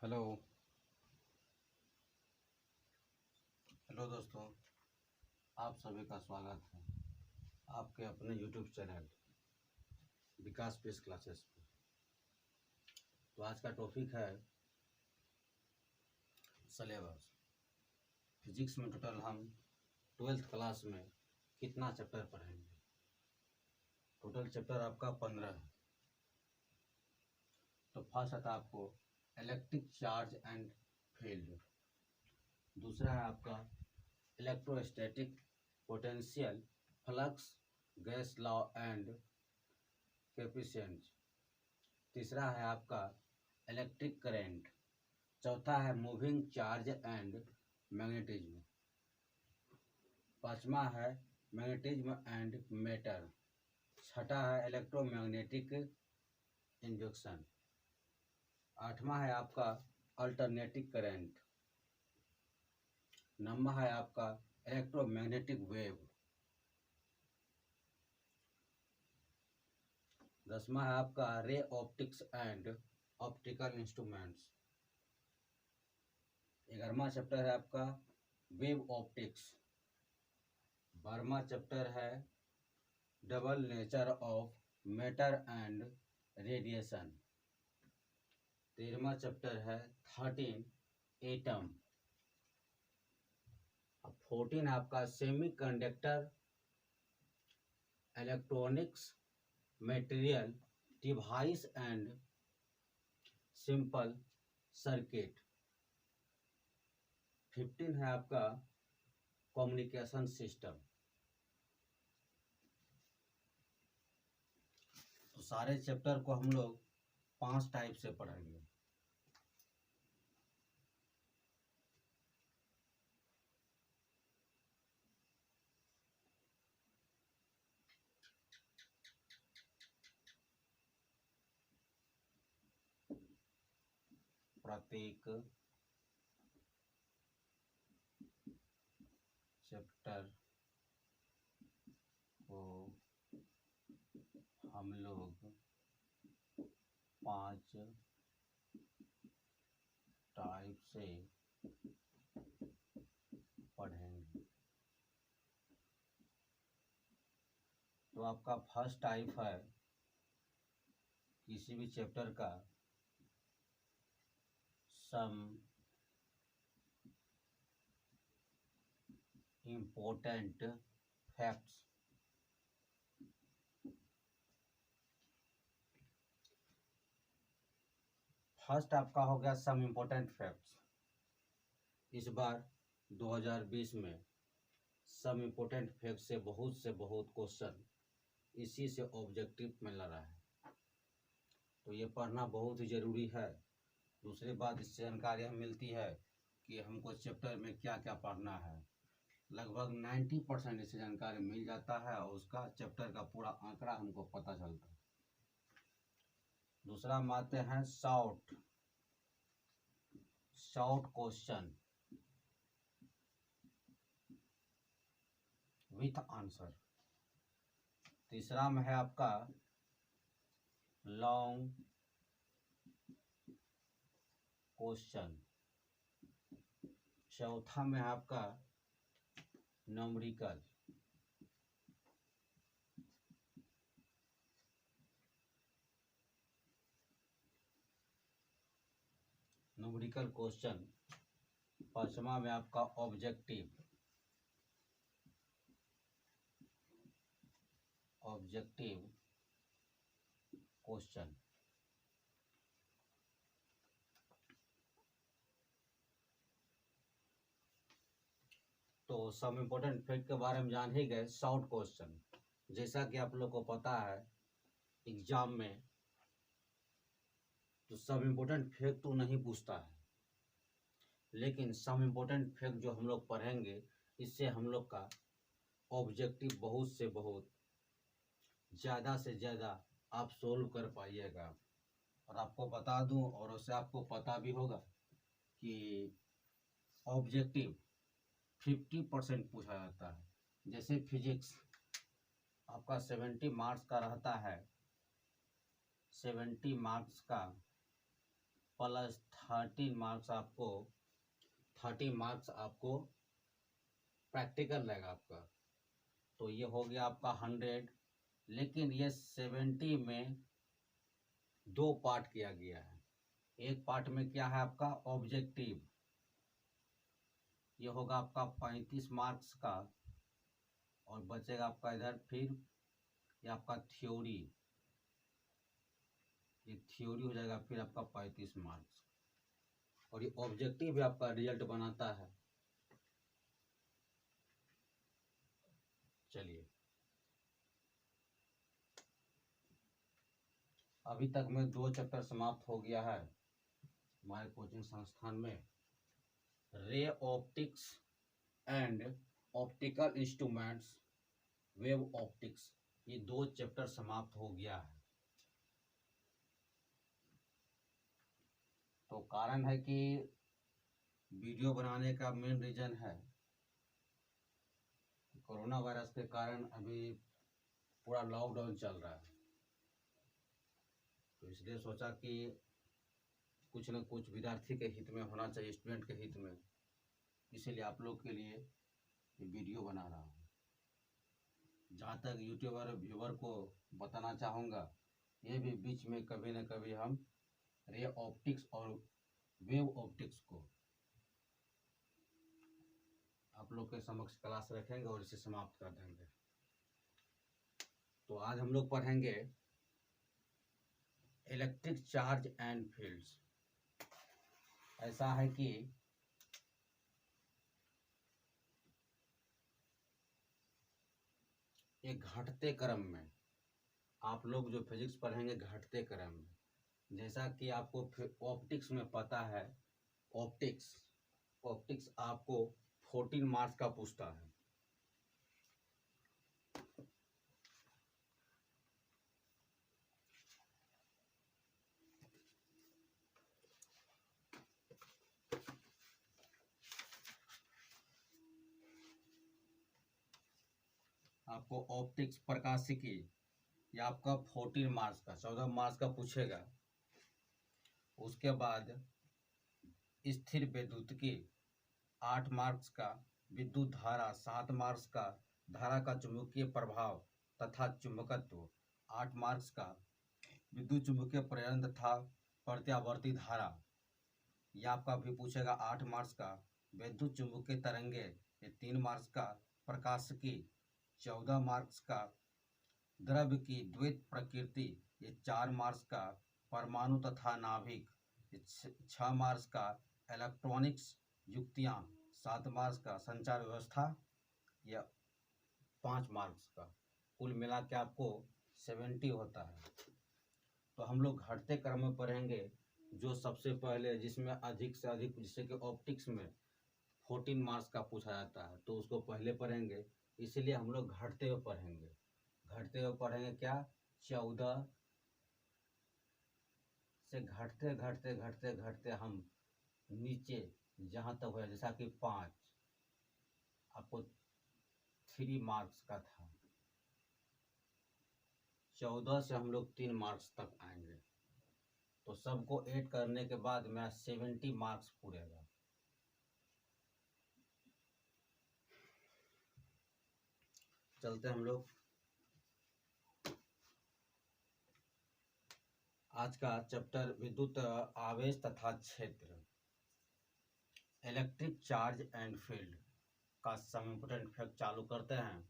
Hello hello दोस्तों, आप सभी का स्वागत है आपके अपने यूट्यूब चैनल विकास पेस क्लासेस पे। तो आज का टॉपिक है सिलेबस। फिजिक्स में टोटल हम 12th क्लास में कितना चैप्टर पढ़ेंगे? टोटल चैप्टर आपका 15 है। तो फर्स्ट आता है आपको इलेक्ट्रिक चार्ज एंड फील्ड। दूसरा है आपका electrostatic potential, flux, gas law and capacitance. तीसरा है आपका इलेक्ट्रिक करंट। चौथा है मूविंग चार्ज एंड मैग्नेटिज्म। पांचवा है मैग्नेटिज्म एंड मैटर। छठा है इलेक्ट्रोमैग्नेटिक इंडक्शन। आठवां है आपका अल्टरनेटिंग करंट। नौवां है आपका इलेक्ट्रोमैग्नेटिक वेव। 10वां है आपका ray optics and optical instruments. 11वां चैप्टर है आपका वेव ऑप्टिक्स। 12वां चैप्टर है double nature of matter and radiation. 13वां चैप्टर है 13 एटम। 14 आपका semiconductor electronics material device and simple circuit. 15 है आपका कम्युनिकेशन सिस्टम। तो सारे चैप्टर को हम लोग 5 टाइप से पढ़ेंगे। प्रत्येक चैप्टर को हम लोग 5 टाइप से पढ़ेंगे। तो आपका फर्स्ट टाइप है किसी भी चैप्टर का सम इम्पोर्टेंट फैक्ट्स। फर्स्ट आपका हो गया सम इम्पोर्टेंट फैक्ट्स। इस बार 2020 में सम इम्पोर्टेंट फैक्ट से बहुत क्वेश्चन इसी से ऑब्जेक्टिव में लड़ा है, तो ये पढ़ना बहुत ही ज़रूरी है। दूसरी बात, इससे जानकारी हमें मिलती है कि हमको चैप्टर में क्या क्या पढ़ना है। लगभग 90% इससे जानकारी मिल जाता है और उसका चैप्टर का पूरा आंकड़ा हमको पता चलता है। दूसरा हम आते हैं शॉर्ट क्वेश्चन विथ आंसर। तीसरा में है आपका लॉन्ग क्वेश्चन। चौथा में है आपका न्यूमेरिकल। क्वेश्चन। पांचवा में आपका ऑब्जेक्टिव क्वेश्चन। तो सब इम्पोर्टेंट फैक्ट के बारे में जान ही गए। शॉर्ट क्वेश्चन, जैसा कि आप लोग को पता है एग्जाम में तो सब इम्पोर्टेंट फैक्ट तो नहीं पूछता है, लेकिन सब इम्पोर्टेंट फैक्ट जो हम लोग पढ़ेंगे इससे हम लोग का ऑब्जेक्टिव बहुत से बहुत ज़्यादा से ज़्यादा आप सोल्व कर पाइएगा। और आपको बता दूं, और उससे आपको पता भी होगा कि ऑब्जेक्टिव 50% पूछा जाता है। जैसे फिजिक्स आपका 70 मार्क्स का रहता है, 70 मार्क्स का प्लस 30 मार्क्स आपको प्रैक्टिकल रहेगा आपका। तो ये हो गया आपका 100, लेकिन ये 70 में 2 पार्ट किया गया है। एक पार्ट में क्या है आपका ऑब्जेक्टिव, ये होगा आपका 35 मार्क्स का, और बचेगा आपका इधर फिर ये आपका थ्योरी, ये थ्योरी हो जाएगा फिर आपका 35 मार्क्स, और ये ऑब्जेक्टिव भी आपका रिजल्ट बनाता है। चलिए, अभी तक में 2 चैप्टर समाप्त हो गया है हमारे कोचिंग संस्थान में। रे optics and optical instruments, wave optics, ये 2 चैप्टर समाप्त हो गया है। तो कारण है कि वीडियो बनाने का मेन रीजन है कोरोना वायरस के कारण अभी पूरा लॉकडाउन चल रहा है, तो इसलिए सोचा कि कुछ न कुछ विद्यार्थी के हित में होना चाहिए, स्टूडेंट के हित में, इसीलिए आप लोग के लिए ये वीडियो बना रहा हूँ। जहाँ तक यूट्यूबर व्यूवर को बताना चाहूँगा, ये भी बीच में कभी न कभी हम रे ऑप्टिक्स और वेव ऑप्टिक्स को आप लोग के समक्ष क्लास रखेंगे और इसे समाप्त कर देंगे। तो आज हम लोग पढ़ेंगे इलेक्ट्रिक चार्ज एंड फील्ड्स। ऐसा है कि एक घटते क्रम में, आप लोग जो फिजिक्स पढ़ेंगे घटते क्रम में, जैसा कि आपको ऑप्टिक्स में पता है, ऑप्टिक्स आपको 14 मार्क्स का पूछता है। आपको ऑप्टिक्स प्रकाशिकी, ये आपका 14 मार्क्स का, 14 मार्क्स का पूछेगा। उसके बाद स्थिर विद्युतिकी 8 मार्क्स का, विद्युत धारा 7 मार्क्स का, धारा का चुंबकीय प्रभाव तथा चुंबकत्व 8 मार्क्स का, विद्युत चुंबकीय प्रेरण तथा प्रत्यावर्ती धारा, ये आपका भी पूछेगा 8 मार्क्स का। विद्युत चुंबकीय तरंगे ये 3 मार्क्स का, प्रकाशिकी 14 मार्क्स का, द्रव्य की द्वैत प्रकृति ये 4 मार्क्स का, परमाणु तथा नाभिक ये 6 मार्क्स का, इलेक्ट्रॉनिक्स युक्तियाँ 7 मार्क्स का, संचार व्यवस्था या 5 मार्क्स का, कुल मिला के आपको 70 होता है। तो हम लोग घटते क्रम में पढ़ेंगे, जो सबसे पहले जिसमें अधिक से अधिक, जैसे कि ऑप्टिक्स में 14 मार्क्स का पूछा जाता है तो उसको पहले पढ़ेंगे, इसलिए हम लोग घटते हुए पढ़ेंगे। घटते हुए पढ़ेंगे क्या, 14 से घटते घटते घटते घटते हम नीचे जहाँ तक हुआ, जैसा कि 5 आपको 3 मार्क्स का था, 14 से हम लोग 3 मार्क्स तक आएंगे। तो सबको ऐड करने के बाद मेरा 70 मार्क्स पूरेगा। चलते हम लोग आज का चैप्टर विद्युत आवेश तथा क्षेत्र, इलेक्ट्रिक चार्ज एंड फील्ड का सम इम्पोर्टेंट फैक्ट चालू करते हैं।